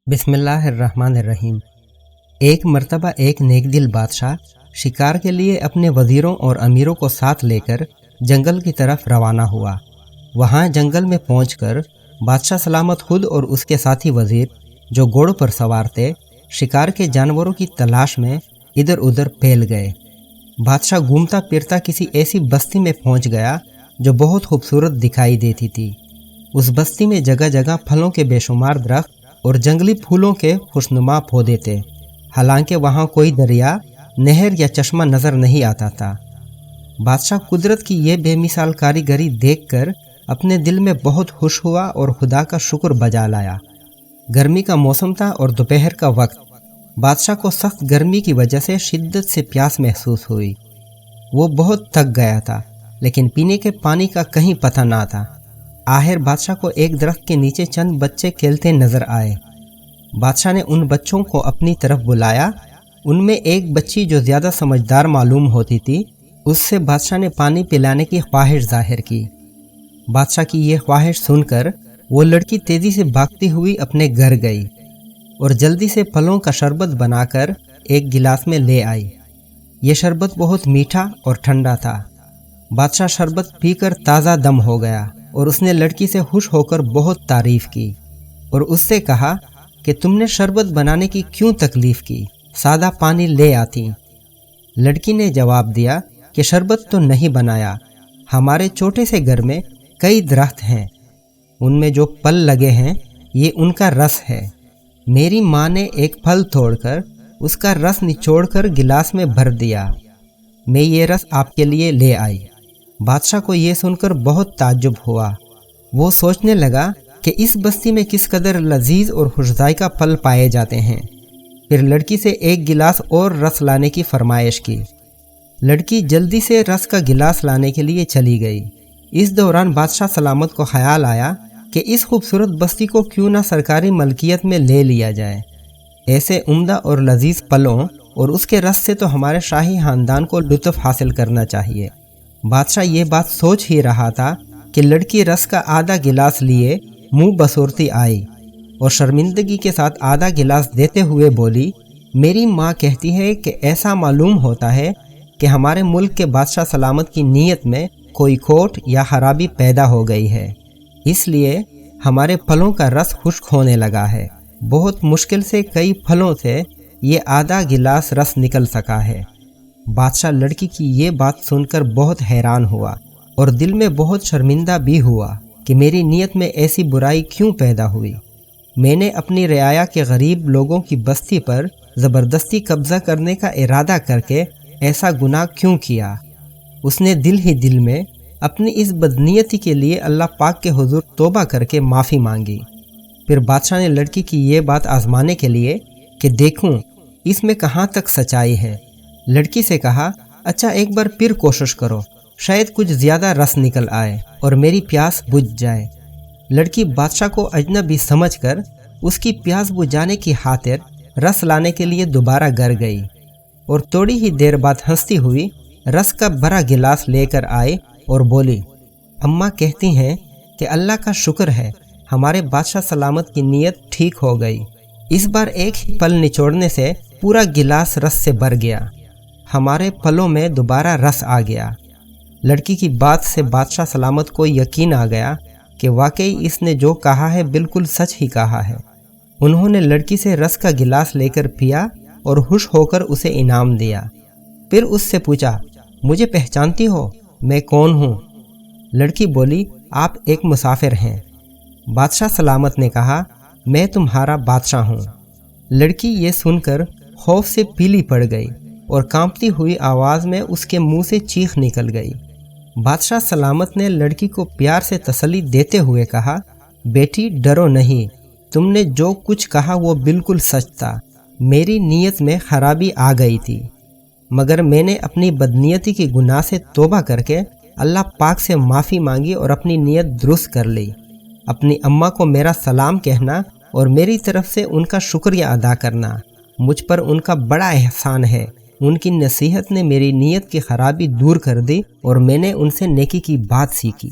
बिस्मिल्लाहिर्रहमानिर्रहीम। एक मर्तबा एक नेक दिल बादशाह शिकार के लिए अपने वजीरों और अमीरों को साथ लेकर जंगल की तरफ रवाना हुआ। वहाँ जंगल में पहुंचकर बादशाह सलामत खुद और उसके साथी वजीर, जो घोड़ों पर सवार थे, शिकार के जानवरों की तलाश में इधर उधर फैल गए। बादशाह घूमता फिरता किसी ऐसी बस्ती में पहुंच गया जो बहुत खूबसूरत दिखाई देती थी। उस बस्ती में जगह जगह फलों के बेशुमार दरख्त और जंगली फूलों के खुशनुमा पौधे थे। हालांकि वहाँ कोई दरिया, नहर या चश्मा नजर नहीं आता था। बादशाह कुदरत की ये बेमिसाल कारीगरी देखकर अपने दिल में बहुत खुश हुआ और खुदा का शुक्र बजा लाया। गर्मी का मौसम था और दोपहर का वक्त। बादशाह को सख्त गर्मी की वजह से शिद्दत से प्यास महसूस हुई। वो बहुत थक गया था, लेकिन पीने के पानी का कहीं पता ना था। आखिर बादशाह को एक दरख्त के नीचे चंद बच्चे खेलते नजर आए। बादशाह ने उन बच्चों को अपनी तरफ बुलाया। उनमें एक बच्ची जो ज़्यादा समझदार मालूम होती थी, उससे बादशाह ने पानी पिलाने की ख्वाहिश जाहिर की। बादशाह की ये ख्वाहिश सुनकर वो लड़की तेज़ी से भागती हुई अपने घर गई और जल्दी से फलों का शरबत बनाकर एक गिलास में ले आई। ये शरबत बहुत मीठा और ठंडा था। बादशाह शरबत पीकर ताज़ा दम हो गया और उसने लड़की से खुश होकर बहुत तारीफ़ की और उससे कहा कि तुमने शरबत बनाने की क्यों तकलीफ़ की, सादा पानी ले आती। लड़की ने जवाब दिया कि शरबत तो नहीं बनाया, हमारे छोटे से घर में कई दरख्त हैं, उनमें जो फल लगे हैं ये उनका रस है। मेरी माँ ने एक फल तोड़कर उसका रस निचोड़कर गिलास में भर दिया। मैं ये रस आपके लिए ले आई। बादशाह को ये सुनकर बहुत ताज्जुब हुआ। वो सोचने लगा कि इस बस्ती में किस कदर लजीज और खुशजायका फल पाए जाते हैं। फिर लड़की से एक गिलास और रस लाने की फरमाइश की। लड़की जल्दी से रस का गिलास लाने के लिए चली गई। इस दौरान बादशाह सलामत को ख्याल आया कि इस खूबसूरत बस्ती को क्यों ना सरकारी मलकियत में ले लिया जाए। ऐसे उम्दा और लजीज फलों और उसके रस से तो हमारे शाही खानदान को लुत्फ़ हासिल करना चाहिए। बादशाह ये बात सोच ही रहा था कि लड़की रस का आधा गिलास लिए मुंह बसोरती आई और शर्मिंदगी के साथ आधा गिलास देते हुए बोली, मेरी माँ कहती है कि ऐसा मालूम होता है कि हमारे मुल्क के बादशाह सलामत की नीयत में कोई खोट या खराबी पैदा हो गई है, इसलिए हमारे फलों का रस खुश्क होने लगा है। बहुत मुश्किल से कई फलों से ये आधा गिलास रस निकल सका है। बादशाह लड़की की ये बात सुनकर बहुत हैरान हुआ और दिल में बहुत शर्मिंदा भी हुआ कि मेरी नीयत में ऐसी बुराई क्यों पैदा हुई। मैंने अपनी रियाया के गरीब लोगों की बस्ती पर ज़बरदस्ती कब्ज़ा करने का इरादा करके ऐसा गुनाह क्यों किया। उसने दिल ही दिल में अपनी इस बदनीयती के लिए अल्लाह पाक के हुजूर तौबा करके माफ़ी मांगी। फिर बादशाह ने लड़की की ये बात आजमाने के लिए कि देखूं इसमें कहाँ तक सच्चाई है, लड़की से कहा, अच्छा एक बार फिर कोशिश करो, शायद कुछ ज़्यादा रस निकल आए और मेरी प्यास बुझ जाए। लड़की बादशाह को अजनबी समझकर उसकी प्यास बुझाने की खातिर रस लाने के लिए दोबारा घर गई और थोड़ी ही देर बाद हंसती हुई रस का बड़ा गिलास लेकर आए और बोली, अम्मा कहती हैं कि अल्लाह का शुक्र है, हमारे बादशाह सलामत की नीयत ठीक हो गई। इस बार एक ही फल निचोड़ने से पूरा गिलास रस से भर गया। हमारे फलों में दोबारा रस आ गया। लड़की की बात से बादशाह सलामत को यकीन आ गया कि वाकई इसने जो कहा है बिल्कुल सच ही कहा है। उन्होंने लड़की से रस का गिलास लेकर पिया और खुश होकर उसे इनाम दिया। फिर उससे पूछा, मुझे पहचानती हो, मैं कौन हूँ? लड़की बोली, आप एक मुसाफिर हैं। बादशाह सलामत ने कहा, मैं तुम्हारा बादशाह हूँ। लड़की ये सुनकर खौफ से पीली पड़ गई और कांपती हुई आवाज़ में उसके मुंह से चीख निकल गई। बादशाह सलामत ने लड़की को प्यार से तसल्ली देते हुए कहा, बेटी डरो नहीं, तुमने जो कुछ कहा वो बिल्कुल सच था। मेरी नीयत में खराबी आ गई थी, मगर मैंने अपनी बदनीयती के गुनाह से तौबा करके अल्लाह पाक से माफ़ी मांगी और अपनी नीयत दुरुस्त कर ली। अपनी अम्मा को मेरा सलाम कहना और मेरी तरफ से उनका शुक्रिया अदा करना। मुझ पर उनका बड़ा एहसान है। उनकी नसीहत ने मेरी नीयत की खराबी दूर कर दी और मैंने उनसे नेकी की बात सीखी।